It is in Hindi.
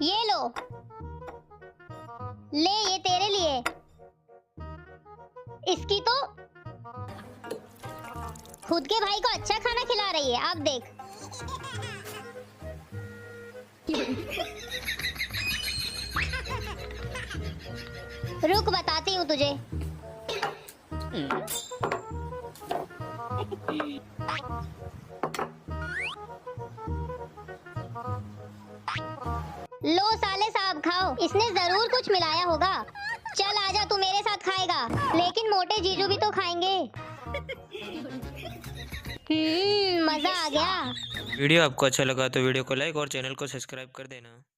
ये लो, ले ये तेरे लिए। इसकी तो खुद के भाई को अच्छा खाना खिला रही है, अब देख। रुक बताती हूँ तुझे। लो साले साहब खाओ, इसने जरूर कुछ मिलाया होगा। चल आजा, तू मेरे साथ खाएगा, लेकिन मोटे जीजू भी तो खाएंगे। मजा आ गया। वीडियो आपको अच्छा लगा तो वीडियो को लाइक और चैनल को सब्सक्राइब कर देना।